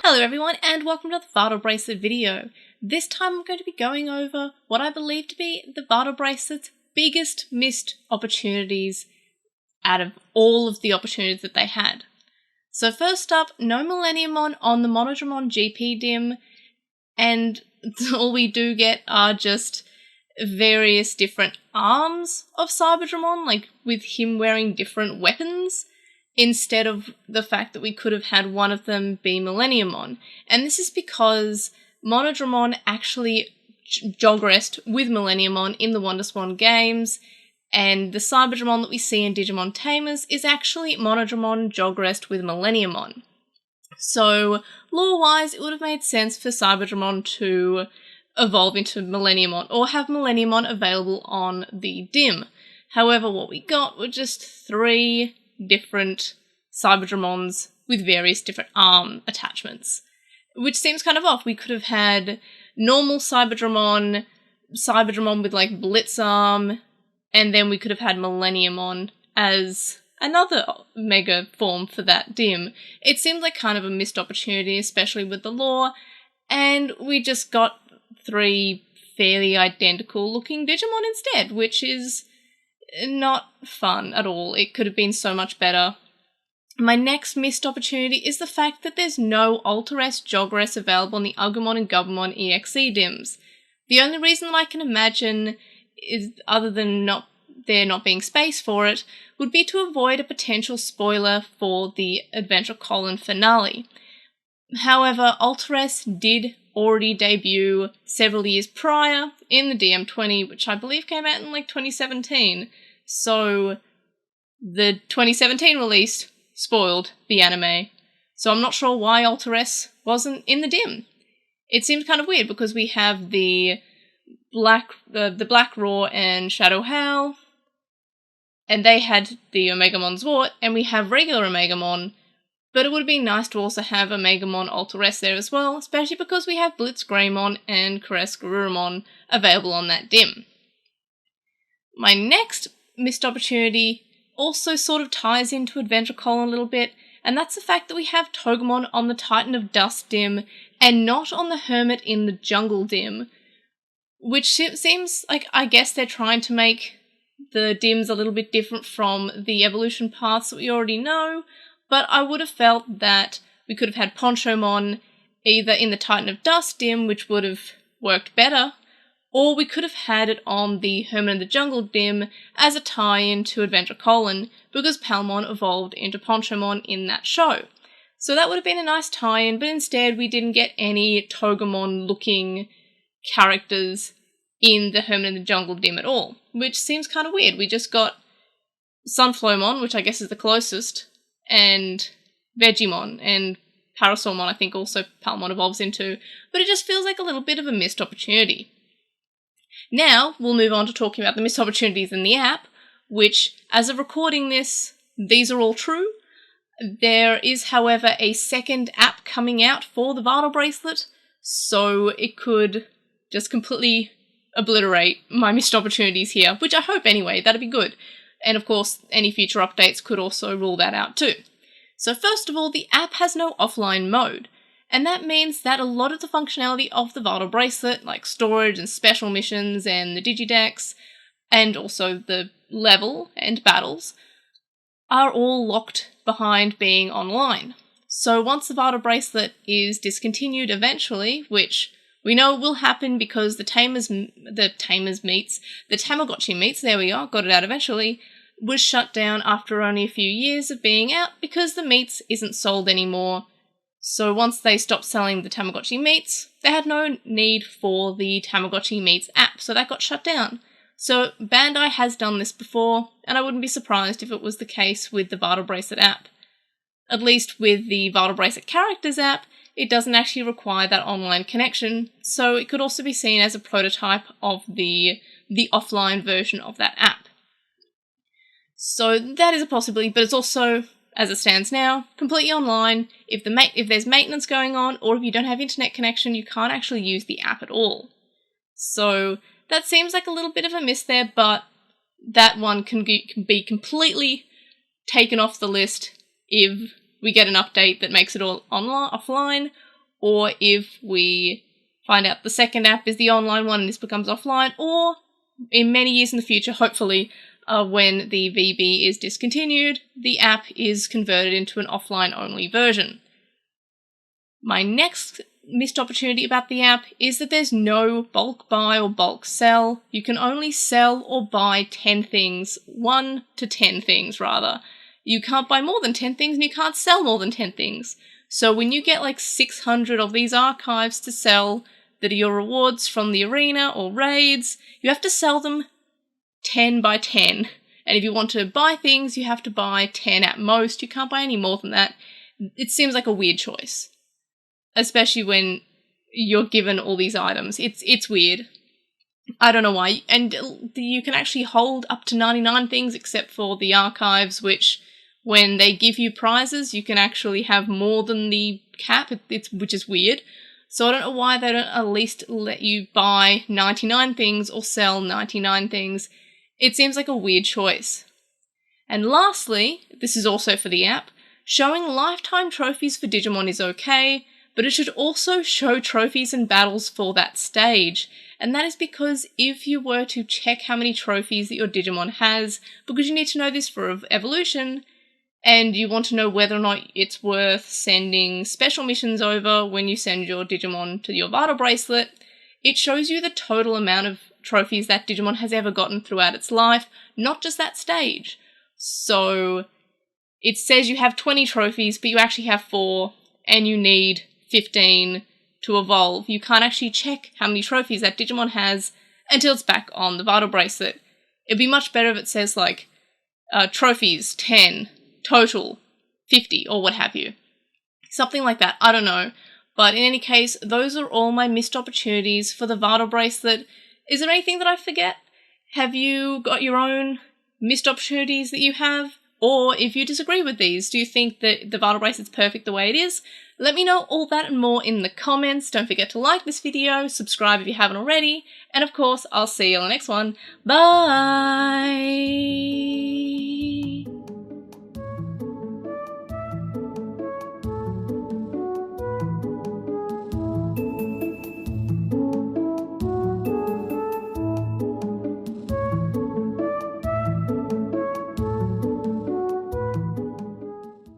Hello everyone and welcome to the Vital Bracelet video. This time I'm going to be going over what I believe to be the Vital Bracelet's biggest missed opportunities out of all of the opportunities that they had. So first up, no Millennium on the Monodramon GP dim, and all we do get are just various different arms of Cyberdramon, like with him wearing different weapons, instead of the fact that we could have had one of them be Millennium On. And this is because Monodramon actually jogressed with Millennium On in the WonderSwan games, and the Cyberdramon that we see in Digimon Tamers is actually Monodramon jogressed with Millennium On. So, lore-wise, it would have made sense for Cyberdramon to evolve into Millennium On, or have Millennium On available on the dim. However, what we got were just 3 different Cyberdramons with various different arm attachments, which seems kind of off. We could have had normal Cyberdramon with like Blitz arm, and then we could have had Millennium On as another mega form for that dim. It seems like kind of a missed opportunity, especially with the lore, and we just got 3 fairly identical looking Digimon instead, which is not fun at all. It could have been so much better. My next missed opportunity is the fact that there's no Alteress Jogress available in the Omegamon and Gabumon EXE dims. The only reason that I can imagine is, other than there not being space for it, would be to avoid a potential spoiler for the Adventure Colon finale. However, Alteress did already debut several years prior in the DM20, which I believe came out in like 2017. So the 2017 release spoiled the anime. So I'm not sure why Alteress wasn't in the dim. It seems kind of weird because we have the Black Roar and Shadow Howl, and they had the Omegamon Zwart, and we have regular Omegamon. But it would have been nice to also have Omegamon Alteress there as well, especially because we have Blitz Greymon and Caress Garurumon available on that dim. My next missed opportunity also sort of ties into Adventure Colon a little bit, and that's the fact that we have Togamon on the Titan of Dust dim and not on the Hermit in the Jungle dim, which seems like, I guess they're trying to make the dims a little bit different from the evolution paths that we already know. But I would have felt that we could have had Ponchomon either in the Titan of Dust dim, which would have worked better, or we could have had it on the Hermit in the Jungle dim as a tie-in to Adventure Colon, because Palmon evolved into Ponchomon in that show. So that would have been a nice tie-in, but instead we didn't get any Togamon-looking characters in the Hermit in the Jungle dim at all, which seems kind of weird. We just got Sunflowmon, which I guess is the closest, and Vegemon, and Parasolmon I think also Palmon evolves into, but it just feels like a little bit of a missed opportunity. Now, we'll move on to talking about the missed opportunities in the app, which, as of recording this, these are all true. There is, however, a second app coming out for the Vital Bracelet, so it could just completely obliterate my missed opportunities here, which I hope anyway, that'd be good. And of course, any future updates could also rule that out too. So first of all, the app has no offline mode, and that means that a lot of the functionality of the Vital Bracelet, like storage and special missions and the Digidex, and also the level and battles, are all locked behind being online. So once the Vital Bracelet is discontinued eventually, which we know it will happen because the Tamagotchi meets, there we are, got it out eventually, was shut down after only a few years of being out because the meats isn't sold anymore. So once they stopped selling the Tamagotchi meats, they had no need for the Tamagotchi meats app, so that got shut down. So Bandai has done this before, and I wouldn't be surprised if it was the case with the Vital Bracelet app. At least with the Vital Bracelet Characters app, it doesn't actually require that online connection, so it could also be seen as a prototype of the offline version of that app. So that is a possibility, but it's also, as it stands now, completely online. If there's maintenance going on, or if you don't have internet connection, you can't actually use the app at all. So that seems like a little bit of a miss there, but that one can be completely taken off the list if we get an update that makes it all offline, or if we find out the second app is the online one and this becomes offline, or in many years in the future, hopefully, when the VB is discontinued, the app is converted into an offline-only version. My next missed opportunity about the app is that there's no bulk buy or bulk sell. You can only sell or buy 10 things, 1 to 10 things rather. You can't buy more than 10 things and you can't sell more than 10 things. So when you get like 600 of these archives to sell that are your rewards from the arena or raids, you have to sell them 10 by 10. And if you want to buy things, you have to buy 10 at most. You can't buy any more than that. It seems like a weird choice, especially when you're given all these items. It's weird. I don't know why. And you can actually hold up to 99 things except for the archives, which when they give you prizes, you can actually have more than the cap, which is weird. So I don't know why they don't at least let you buy 99 things or sell 99 things. It seems like a weird choice. And lastly, this is also for the app, showing lifetime trophies for Digimon is okay, but it should also show trophies and battles for that stage. And that is because if you were to check how many trophies that your Digimon has, because you need to know this for evolution, and you want to know whether or not it's worth sending special missions over when you send your Digimon to your Vital Bracelet, it shows you the total amount of trophies that Digimon has ever gotten throughout its life, not just that stage. So it says you have 20 trophies, but you actually have 4, and you need 15 to evolve. You can't actually check how many trophies that Digimon has until it's back on the Vital Bracelet. It'd be much better if it says like, trophies 10, total 50, or what have you. Something like that, I don't know. But in any case, those are all my missed opportunities for the Vital Bracelet. Is there anything that I forget? Have you got your own missed opportunities that you have? Or if you disagree with these, do you think that the Vital Bracelet's perfect the way it is? Let me know all that and more in the comments. Don't forget to like this video, subscribe if you haven't already, and of course, I'll see you on the next one. Bye!